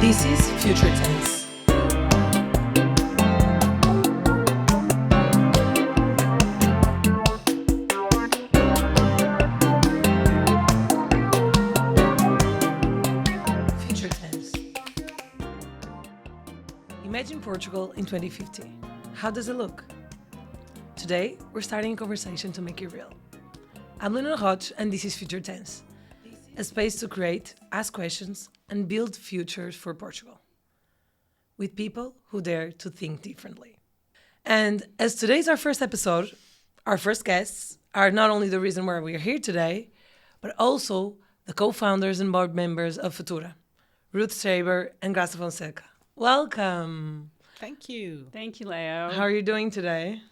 This is Future Tense. Future Tense. Imagine Portugal in 2050. How does it look? Today, we're starting a conversation to make it real. I'm Lena Roch, and this is Future Tense, a space to create, ask questions, and build futures for Portugal, with people who dare to think differently. And as today's our first episode, our first guests are not only the reason why we're here today, but also the co-founders and board members of Futura, Ruth, Shaber, and Graça Fonseca. Welcome. Thank you. Thank you, Leo. How are you doing today?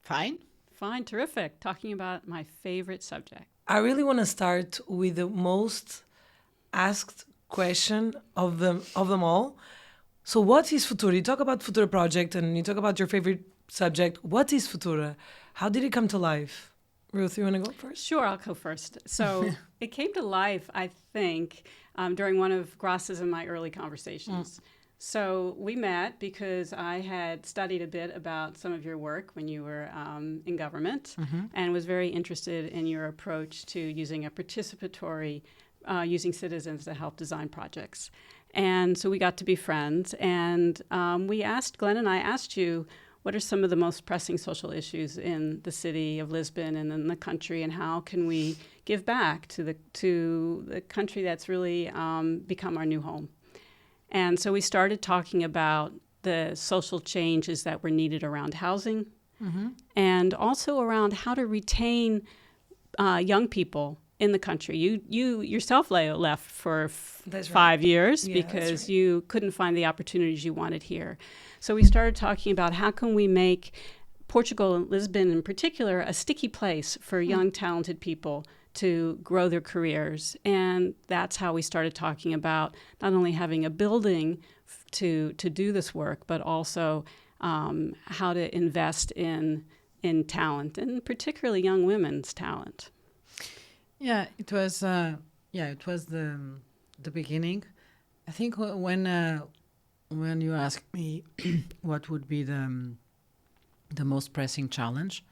Fine. Fine, terrific. Talking about my favorite subject. I really want to start with the most asked question of them all. So what is Futura? You talk about Futura project and you talk about your favorite subject. What is Futura? How did it come to life? Ruth, you want to go first? Sure, I'll go first. So it came to life, I think, during one of Graça's and my early conversations. So we met because I had studied a bit about some of your work when you were in government and was very interested in your approach to using a participatory, using citizens to help design projects. And so we got to be friends. And Glenn and I asked you, what are some of the most pressing social issues in the city of Lisbon and in the country, and how can we give back to the country that's really become our new home? And so we started talking about the social changes that were needed around housing and also around how to retain young people in the country. You yourself, Leo, left for 5 years because you couldn't find the opportunities you wanted here. So we started talking about how can we make Portugal and Lisbon in particular a sticky place for young, talented people to grow their careers. And that's how we started talking about not only having a building to do this work, but also how to invest in talent, and particularly young women's talent. Yeah, it was the beginning. I think when you asked me what would be the most pressing challenge,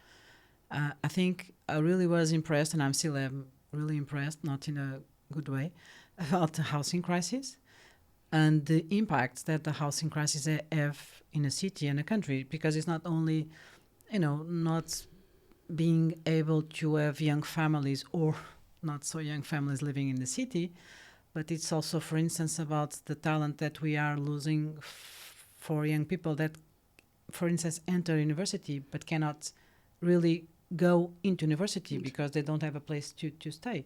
I think I really was impressed, and I'm still really impressed, not in a good way, about the housing crisis and the impacts that the housing crisis have in a city and a country, because it's not only, not being able to have young families or not so young families living in the city, but it's also, for instance, about the talent that we are losing for young people that, for instance, enter university but cannot really go into university because they don't have a place to stay.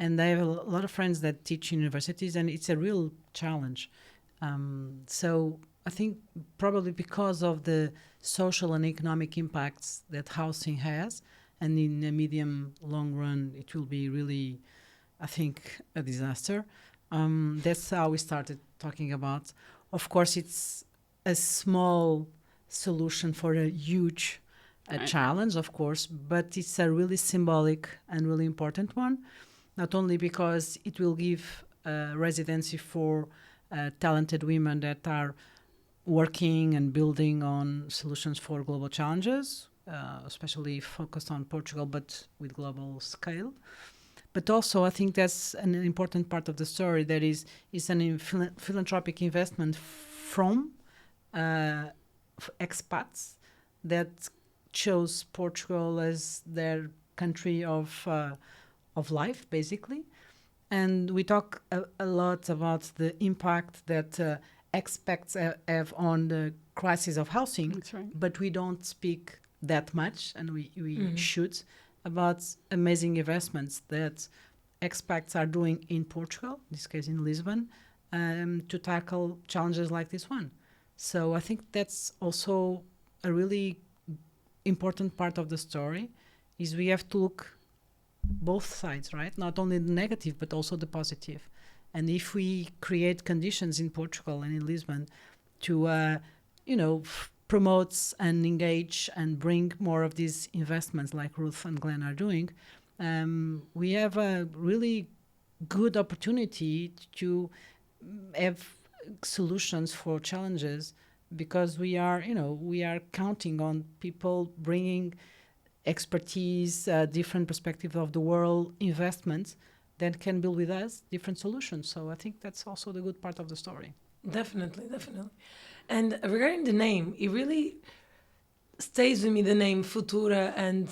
And I have a lot of friends that teach in universities, and it's a real challenge. So I think probably because of the social and economic impacts that housing has, and in the medium, long run, it will be really, I think, a disaster. That's how we started talking about. Of course, it's a small solution for a huge challenge, of course, but it's a really symbolic and really important one, not only because it will give residency for talented women that are working and building on solutions for global challenges, especially focused on Portugal, but with global scale. But also, I think that's an important part of the story. That is an philanthropic investment from expats that chose Portugal as their country of life, basically. And we talk a lot about the impact that expats have on the crisis of housing. That's right. But we don't speak that much, and we should, about amazing investments that expats are doing in Portugal, in this case in Lisbon, to tackle challenges like this one. So I think that's also a really important part of the story, is we have to look both sides, right? Not only the negative, but also the positive. And if we create conditions in Portugal and in Lisbon to, promote and engage and bring more of these investments like Ruth and Glenn are doing, we have a really good opportunity to have solutions for challenges, because we are counting on people bringing expertise, different perspective of the world, investments that can build with us different solutions. So I think that's also the good part of the story. Definitely, definitely. And regarding the name, it really stays with me, the name Futura, and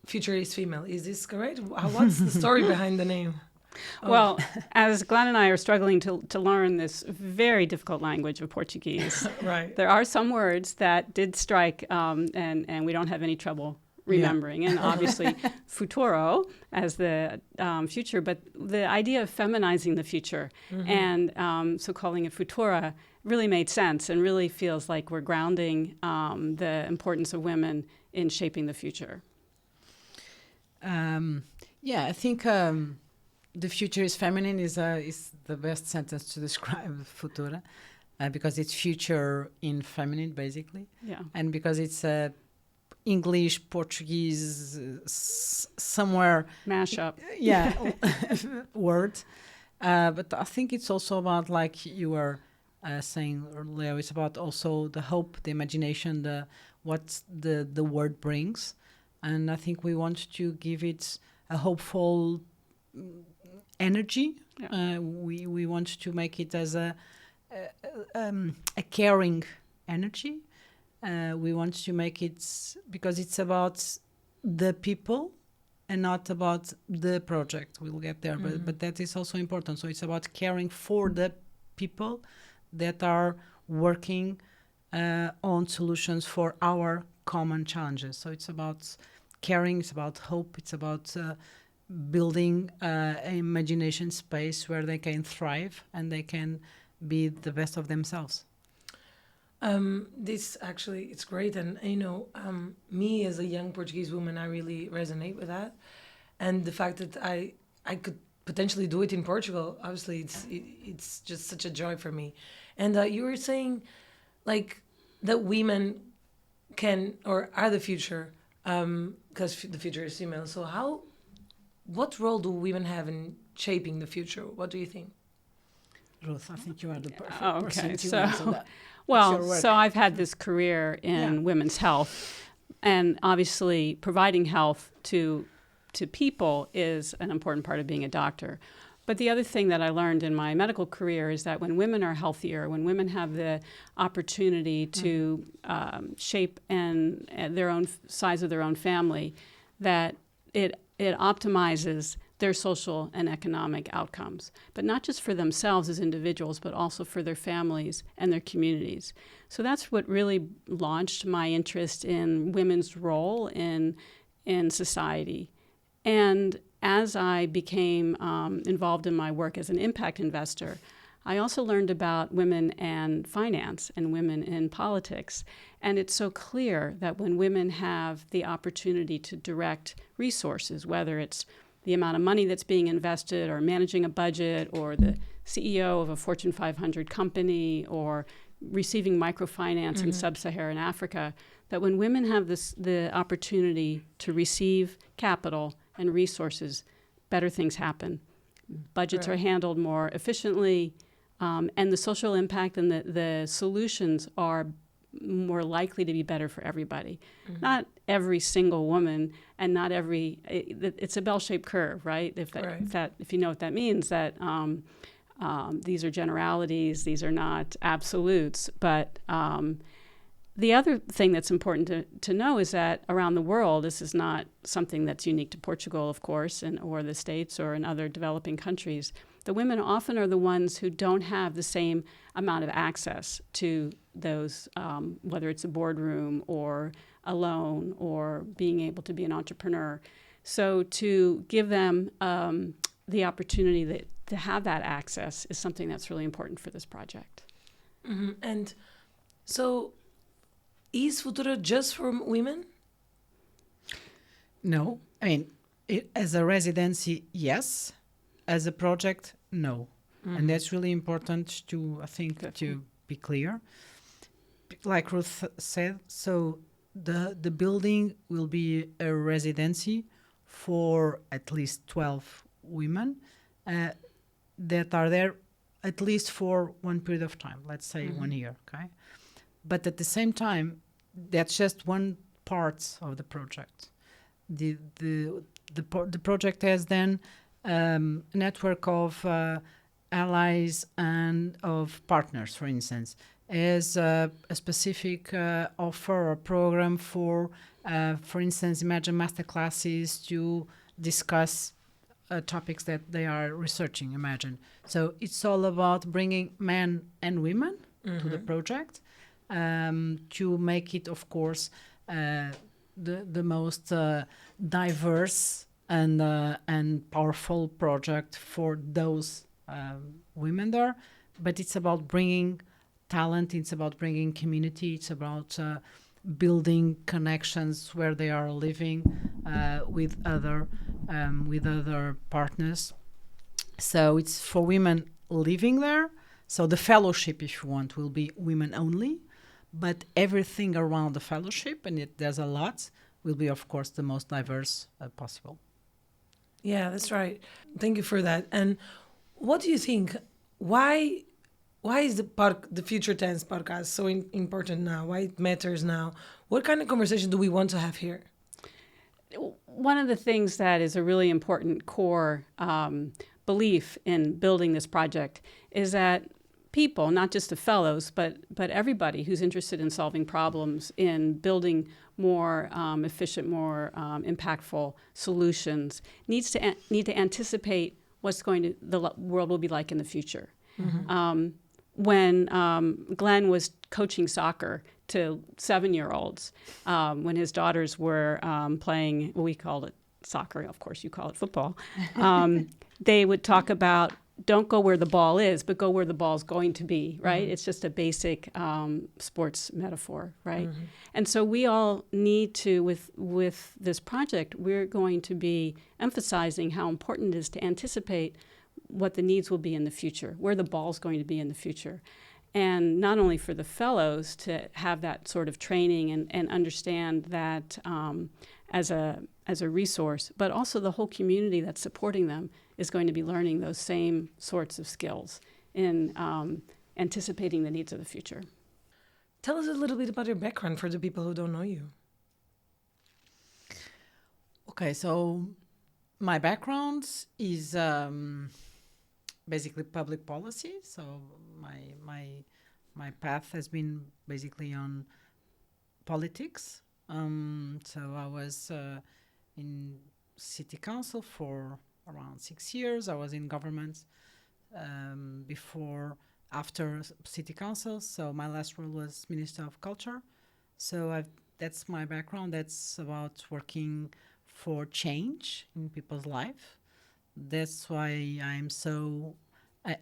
future is female. Is this correct? What's the story behind the name? Well, as Glenn and I are struggling to learn this very difficult language of Portuguese, Right. there are some words that did strike, and we don't have any trouble remembering. And obviously, futuro as the future, but the idea of feminizing the future, and so calling it Futura really made sense and really feels like we're grounding the importance of women in shaping the future. I think the future is feminine is the best sentence to describe Futura, because it's future in feminine, basically. Yeah. And because it's English, Portuguese, somewhere Mashup. word. But I think it's also about, like you were saying earlier, it's about also the hope, the imagination, what the word brings. And I think we want to give it a hopeful energy. Yeah. We want to make it as a caring energy. We want to make it because it's about the people and not about the project. We'll get there, but that is also important. So it's about caring for the people that are working on solutions for our common challenges. So it's about caring, it's about hope, it's about building an imagination space where they can thrive and they can be the best of themselves. This actually, it's great. And, me as a young Portuguese woman, I really resonate with that. And the fact that I could potentially do it in Portugal, obviously, it's just such a joy for me. And you were saying, like, that women can or are the future, because the future is female. So what role do women have in shaping the future? What do you think? Ruth, I think you are the perfect Okay, person to answer that. Well, so I've had this career in women's health, and obviously providing health to people is an important part of being a doctor. But the other thing that I learned in my medical career is that when women are healthier, when women have the opportunity to shape and their own size of their own family, that it optimizes their social and economic outcomes, but not just for themselves as individuals, but also for their families and their communities. So that's what really launched my interest in women's role in society. And as I became involved in my work as an impact investor, I also learned about women and finance and women in politics. And it's so clear that when women have the opportunity to direct resources, whether it's the amount of money that's being invested or managing a budget or the CEO of a Fortune 500 company or receiving microfinance in sub-Saharan Africa, that when women have the opportunity to receive capital and resources, better things happen. Budgets are handled more efficiently, and the social impact and the solutions are more likely to be better for everybody. Not every single woman, and not every. It's a bell-shaped curve, right? If you know what that means, that these are generalities, these are not absolutes. But the other thing that's important to know is that around the world, this is not something that's unique to Portugal, of course, or the States or in other developing countries. The women often are the ones who don't have the same amount of access to those, whether it's a boardroom or a loan or being able to be an entrepreneur. So to give them the opportunity to have that access is something that's really important for this project. And so is Futura just for women? No. I mean, as a residency, yes. As a project, no. And that's really important to, I think, to be clear. Like Ruth said, so the building will be a residency for at least 12 women that are there at least for one period of time, let's say 1 year, okay? But at the same time, that's just one part of the project. The project has then a network of allies and of partners, for instance, as a specific offer or program for instance, imagine master classes to discuss topics that they are researching, imagine. So it's all about bringing men and women to the project to make it, of course, the most diverse and powerful project for those women there. But it's about bringing talent, it's about bringing community, it's about building connections where they are living with other partners. So it's for women living there. So the fellowship, if you want, will be women only, but everything around the fellowship, and there's a lot, will be, of course, the most diverse possible. Yeah, that's right. Thank you for that. And what do you think? Why is the Future Tense podcast so important now? Why it matters now? What kind of conversation do we want to have here? One of the things that is a really important core belief in building this project is that people, not just the fellows, but everybody who's interested in solving problems, in building more efficient, more impactful solutions, need to anticipate what's the world will be like in the future. When Glenn was coaching soccer to 7-year-olds, when his daughters were playing, well, we called it soccer, of course you call it football, they would talk about, don't go where the ball is, but go where the ball's going to be, right? It's just a basic sports metaphor, right? And so we all need to, with this project, we're going to be emphasizing how important it is to anticipate what the needs will be in the future, where the ball's going to be in the future. And not only for the fellows to have that sort of training and understand that as a resource, but also the whole community that's supporting them is going to be learning those same sorts of skills in anticipating the needs of the future. Tell us a little bit about your background for the people who don't know you. Okay, so my background is basically public policy. So my path has been basically on politics. So I was in city council for around 6 years. I was in government after city council. So my last role was Minister of Culture. So that's my background. That's about working for change in people's life. That's why I'm so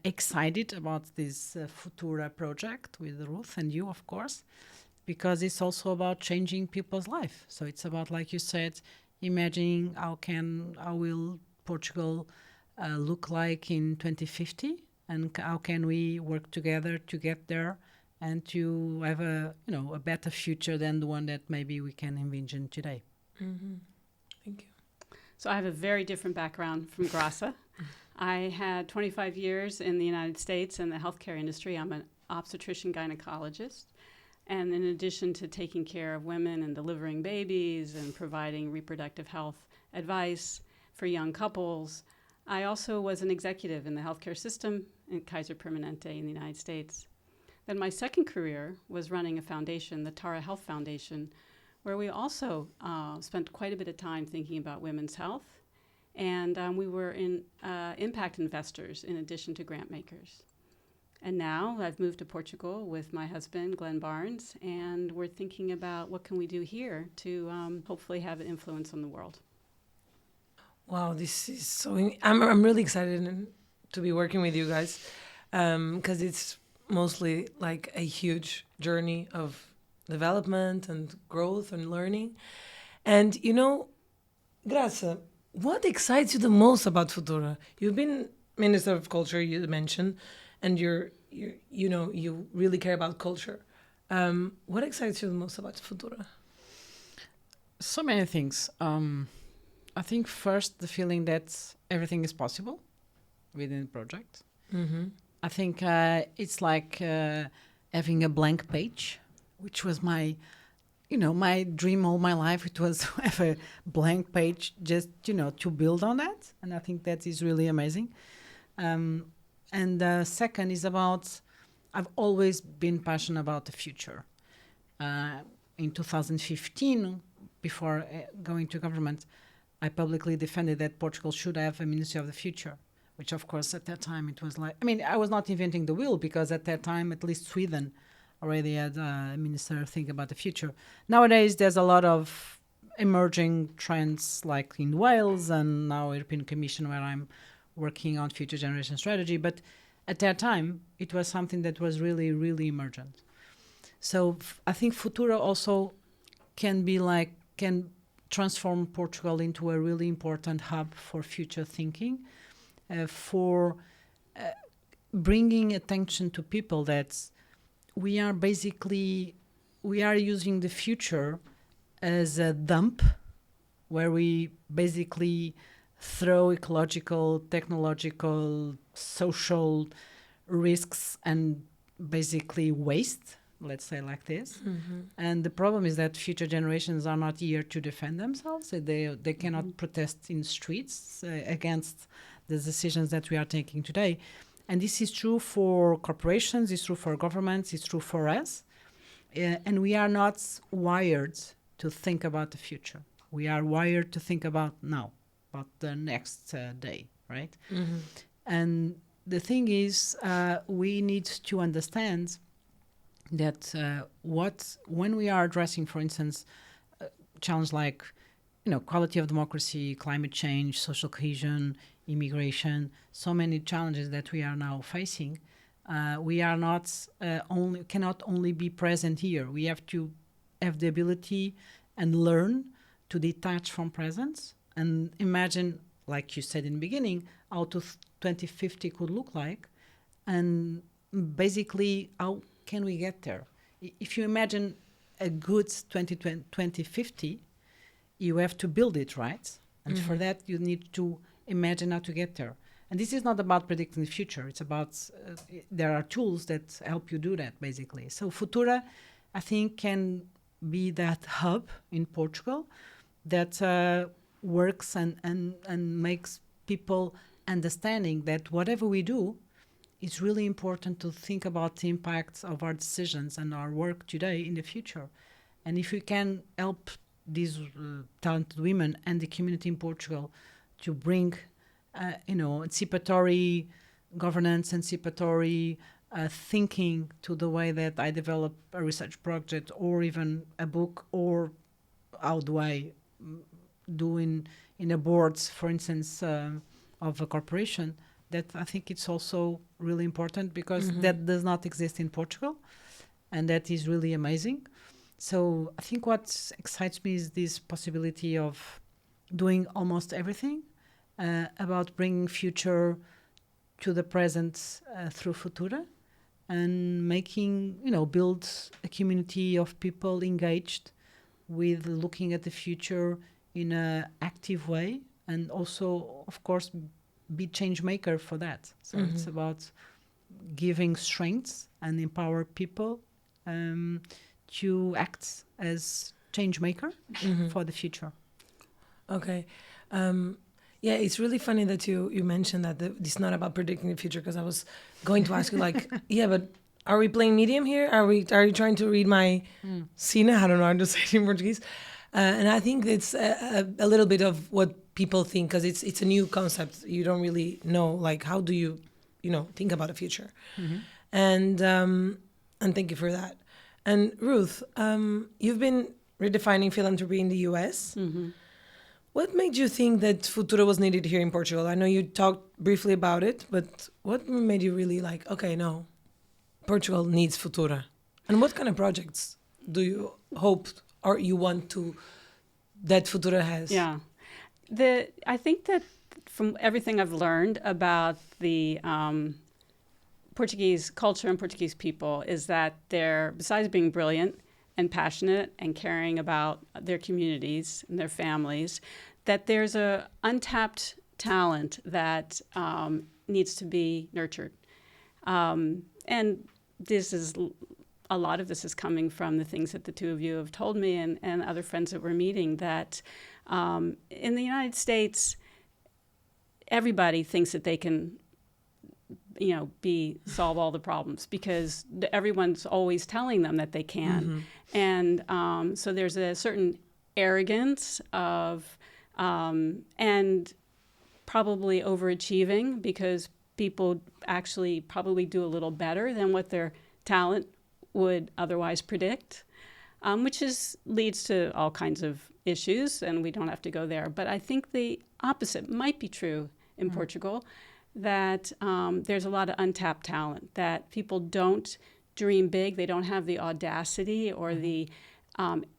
excited about this Futura project with Ruth and you, of course, because it's also about changing people's life. So it's about, like you said, imagining how will Portugal look like in 2050, and how can we work together to get there and to have a better future than the one that maybe we can envision today. Thank you. So I have a very different background from Graça. I had 25 years in the United States in the healthcare industry. I'm an obstetrician gynecologist. And in addition to taking care of women and delivering babies and providing reproductive health advice for young couples, I also was an executive in the healthcare system in Kaiser Permanente in the United States. Then my second career was running a foundation, the Tara Health Foundation, where we also spent quite a bit of time thinking about women's health. And we were impact investors in addition to grant makers. And now I've moved to Portugal with my husband, Glenn Barnes, and we're thinking about what can we do here to hopefully have an influence on the world. Wow, this is so... I'm really excited to be working with you guys because it's mostly like a huge journey of development and growth and learning. And, Graça, what excites you the most about Futura? You've been Minister of Culture, you mentioned, and you really care about culture. What excites you the most about Futura? So many things. I think first the feeling that everything is possible within the project. I think it's like having a blank page, which was my, my dream all my life. It was to have a blank page, just, to build on that. And I think that is really amazing. And the second is about, I've always been passionate about the future. In 2015, before going to government, I publicly defended that Portugal should have a Ministry of the Future, which of course at that time it was like, I was not inventing the wheel, because at that time at least Sweden already had a minister think about the future. Nowadays there's a lot of emerging trends like in Wales and now European Commission, where I'm working on future generation strategy. But at that time it was something that was really, really emergent. So I think Futura also can transform Portugal into a really important hub for future thinking, for bringing attention to people that we are using the future as a dump where we basically throw ecological, technological, social risks and basically waste, let's say like this. Mm-hmm. And the problem is that future generations are not here to defend themselves. They cannot protest in streets against the decisions that we are taking today. And this is true for corporations, it's true for governments, it's true for us. And we are not wired to think about the future. We are wired to think about now, about the next day, right? Mm-hmm. And the thing is, we need to understand that when we are addressing, for instance, challenges like, quality of democracy, climate change, social cohesion, immigration, so many challenges that we are now facing, we are not cannot only be present here. We have to have the ability and learn to detach from presence and imagine, like you said in the beginning, how 2050 could look like, and basically how can we get there. If you imagine a good 2050, you have to build it, right? And for that, you need to imagine how to get there. And this is not about predicting the future. It's about, there are tools that help you do that, basically. So Futura, I think, can be that hub in Portugal that works and makes people understanding that whatever we do, it's really important to think about the impacts of our decisions and our work today in the future. And if we can help these talented women and the community in Portugal to bring, anticipatory governance, anticipatory thinking to the way that I develop a research project or even a book, or how do I do in a boards, for instance, of a corporation, that I think it's also really important, because that does not exist in Portugal, and that is really amazing. So I think what excites me is this possibility of doing almost everything, about bringing future to the present through Futura, and making, build a community of people engaged with looking at the future in an active way, and also, of course, be change maker for that. So it's about giving strength and empower people to act as change maker for the future. Okay. Yeah, it's really funny that you mentioned that it's not about predicting the future, because I was going to ask you, like, yeah, but are we playing medium here? Are you trying to read my scene? I don't know how to say it in Portuguese. And I think it's a little bit of what people think, because it's a new concept. You don't really know, like, how do you, think about the future? And thank you for that. And Ruth, you've been redefining philanthropy in the US. What made you think that Futura was needed here in Portugal? I know you talked briefly about it, but what made you really like, okay, no, Portugal needs Futura? And what kind of projects do you hope or you want that Futura has? Yeah. I think that from everything I've learned about the Portuguese culture and Portuguese people is that they're, besides being brilliant and passionate and caring about their communities and their families, that there's a untapped talent that needs to be nurtured. And this is a lot of this is coming from the things that the two of you have told me and other friends that we're meeting, that in the United States, everybody thinks that they can, solve all the problems because everyone's always telling them that they can. And so there's a certain arrogance of, and probably overachieving because people actually probably do a little better than what their talent would otherwise predict, which leads to all kinds of issues, and we don't have to go there. But I think the opposite might be true in Portugal, that there's a lot of untapped talent, that people don't dream big, they don't have the audacity or the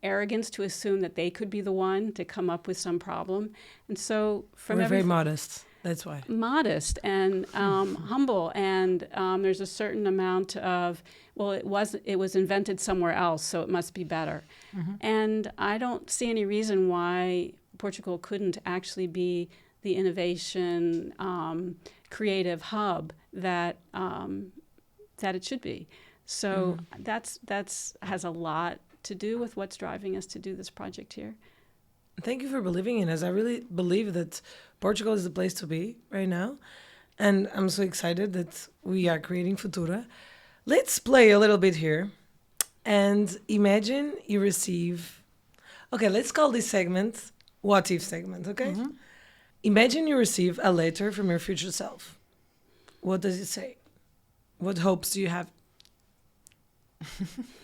arrogance to assume that they could be the one to come up with some problem. And so we're very modest. That's why. Modest and humble, and there's a certain amount of, it was invented somewhere else, so it must be better. And I don't see any reason why Portugal couldn't actually be the innovation, creative hub that it should be. So that's has a lot to do with what's driving us to do this project here. Thank you for believing in us. I really believe that Portugal is the place to be right now. And I'm so excited that we are creating Futura. Let's play a little bit here. And imagine you receive... Okay, let's call this segment What If segment, okay? Imagine you receive a letter from your future self. What does it say? What hopes do you have?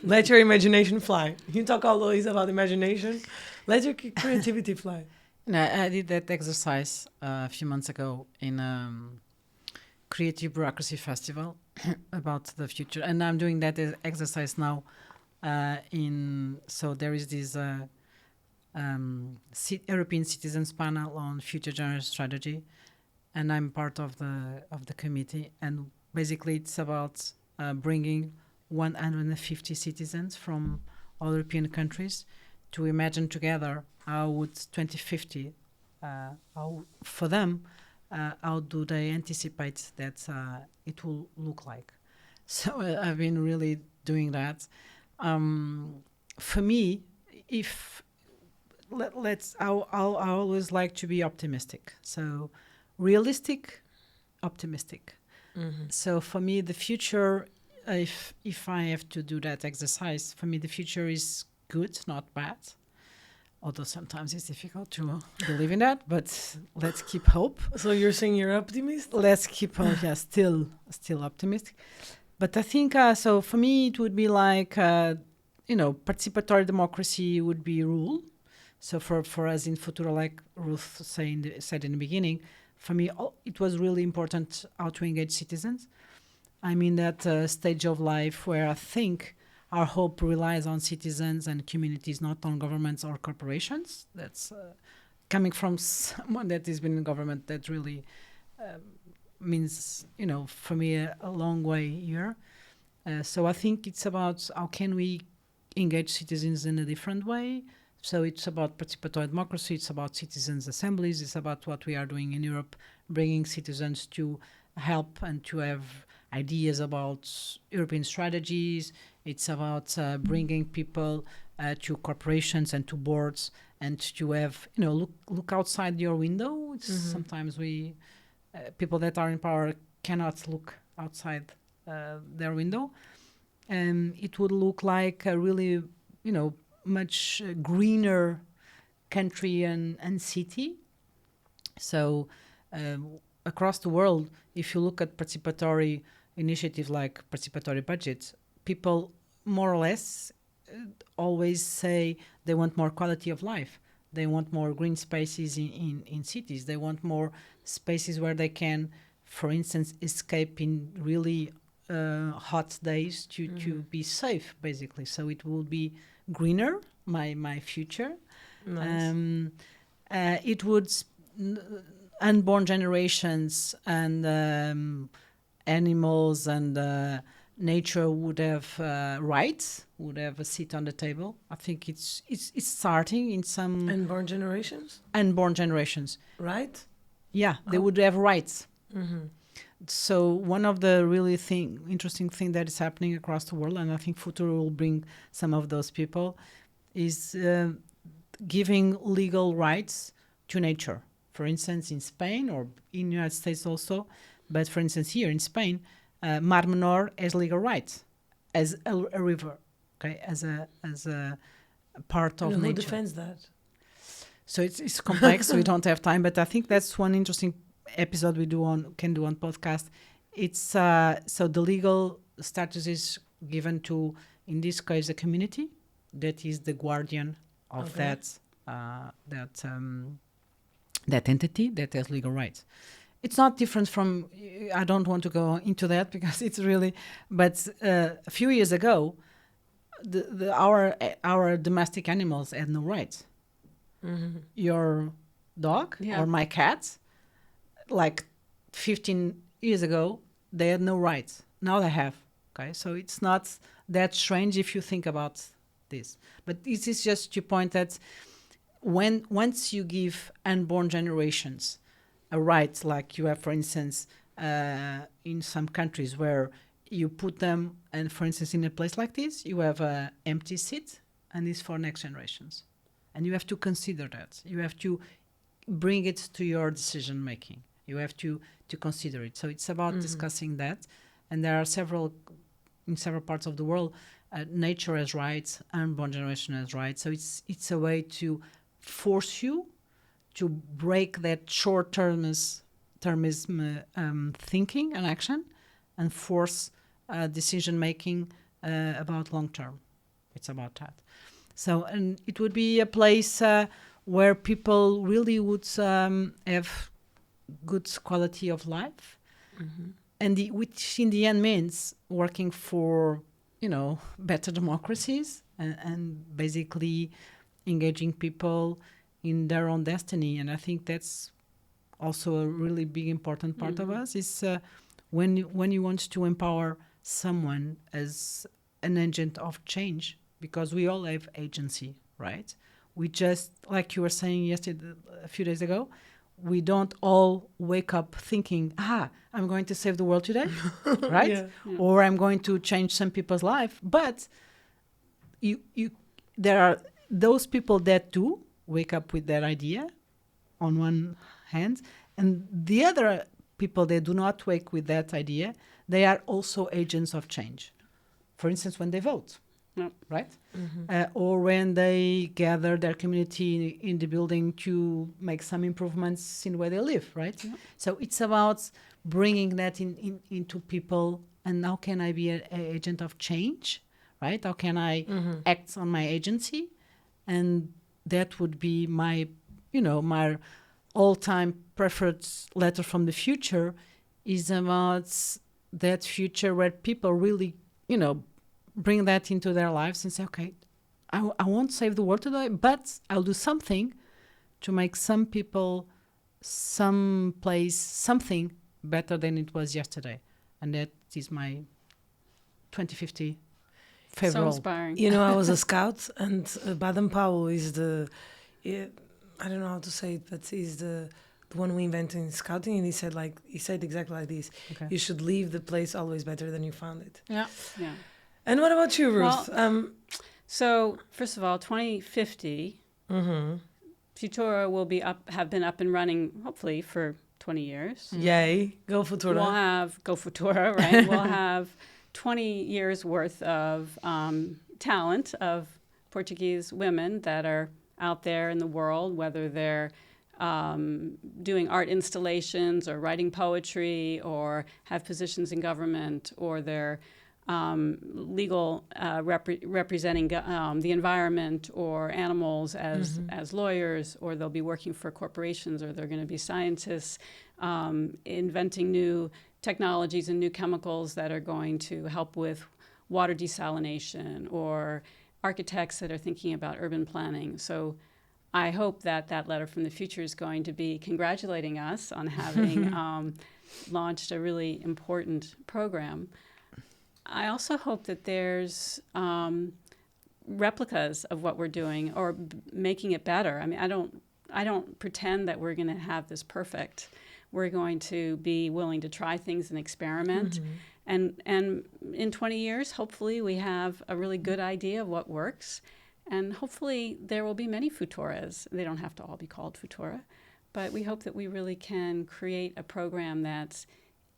Let your imagination fly. You talk always about imagination. Let your creativity fly. No, I did that exercise a few months ago in Creative Bureaucracy Festival about the future, and I'm doing that exercise now. So there is this European Citizens Panel on Future Generation Strategy, and I'm part of the committee. And basically, it's about bringing 150 citizens from all European countries to imagine together how would 2050, for them, how do they anticipate that it will look like. So I've been really doing that. For me, I always like to be optimistic. So realistic, optimistic. So for me, the future, if I have to do that exercise, for me the future is good, not bad. Although sometimes it's difficult to believe in that, but let's keep hope. So you're saying you're optimist? Let's keep hope. Yeah, still optimistic. But I think so. For me, it would be like participatory democracy would be rule. So for us in Futura, like Ruth said in the beginning, for me it was really important how to engage citizens. I'm in that stage of life where I think our hope relies on citizens and communities, not on governments or corporations. That's coming from someone that has been in government. That really means, for me, a long way here. So I think it's about how can we engage citizens in a different way. So it's about participatory democracy. It's about citizens' assemblies. It's about what we are doing in Europe, bringing citizens to help and to have ideas about European strategies. It's about bringing people to corporations and to boards, and to have, look outside your window. Sometimes people that are in power cannot look outside their window. And it would look like a really, much greener country and city. So across the world, if you look at participatory initiatives like participatory budgets, people more or less always say they want more quality of life. They want more green spaces in cities. They want more spaces where they can, for instance, escape in really hot days to be safe, basically. So it will be greener, my future. Nice. It would unborn generations and animals and nature would have rights, would have a seat on the table. I think it's starting in some Unborn generations? unborn generations. Right? Yeah, they would have rights. So one of the really interesting thing that is happening across the world, and I think Futura will bring some of those people, is giving legal rights to nature. For instance, in Spain or in the United States also, but for instance here in Spain, Mar Menor has legal rights as a river, okay, as a part of And who nature. defends that? So it's complex. So we don't have time, but I think that's one interesting episode we can do on podcast. It's so the legal status is given to, in this case, the community that is the guardian of that entity that has legal rights. It's not different from. I don't want to go into that because it's really. But a few years ago, our domestic animals had no rights. Mm-hmm. Your dog or my cat, like 15 years ago, they had no rights. Now they have. Okay, so it's not that strange if you think about this. But this is just to point that once you give unborn generations a right, like you have, for instance, in some countries where you put them, and for instance, in a place like this, you have an empty seat, and it's for next generations. And you have to consider that. You have to bring it to your decision making. You have to consider it. So it's about discussing that. And there are in several parts of the world, nature has rights, unborn generation has rights. So it's a way to force you to break that short-termism thinking and action, and force decision making about long term. It's about that. So, and it would be a place where people really would have good quality of life, and which in the end means working for, better democracies and basically engaging people in their own destiny. And I think that's also a really big important part of us is when you want to empower someone as an agent of change, because we all have agency, right? We just, like you were saying yesterday, a few days ago, we don't all wake up thinking, I'm going to save the world today, right? Yeah. Or I'm going to change some people's life. But there are those people that do wake up with that idea on one hand, and the other people that do not wake with that idea, they are also agents of change. For instance, when they vote. Yep. Right? Or when they gather their community in the building to make some improvements in where they live, right? Yep. So it's about bringing that into people, and how can I be an agent of change, right? How can I act on my agency? And that would be my all-time preferred letter from the future, is about that future where people really, bring that into their lives and say, okay, I won't save the world today, but I'll do something to make some people, some place, something better than it was yesterday. And that is my 2050 favorite. So inspiring. I was a scout, and Baden Powell is I don't know how to say it, but he's the one we invented in scouting, and he said exactly like this. Okay. You should leave the place always better than you found it. Yeah. And what about you, Ruth? Well, so first of all, 2050, Futura will have been up and running, hopefully, for 20 years. Yay. Go Futura. Go Futura, right? We'll have 20 years worth of talent of Portuguese women that are out there in the world, whether they're doing art installations or writing poetry or have positions in government, or they're legal representing the environment or animals as lawyers, or they'll be working for corporations, or they're going to be scientists inventing new technologies and new chemicals that are going to help with water desalination, or architects that are thinking about urban planning. So I hope that letter from the future is going to be congratulating us on having launched a really important program. I also hope that there's replicas of what we're doing, or making it better. I mean, I don't pretend that we're going to have this perfect. We're going to be willing to try things and experiment. And in 20 years, hopefully, we have a really good idea of what works. And hopefully, there will be many Futuras. They don't have to all be called Futura. But we hope that we really can create a program that's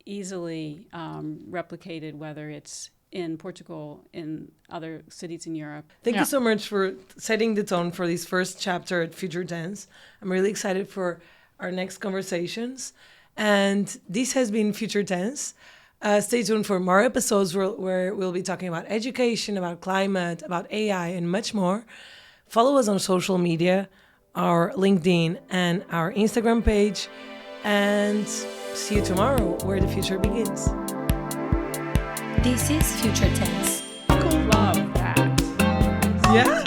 easily replicated, whether it's in Portugal, in other cities in Europe. Thank you so much for setting the tone for this first chapter at Future Tense. I'm really excited for our next conversations. And this has been Future Tense. Stay tuned for more episodes where we'll be talking about education, about climate, about AI, and much more. Follow us on social media, our LinkedIn and our Instagram page. And see you tomorrow, where the future begins. This is Future Tense. Love that. Yeah.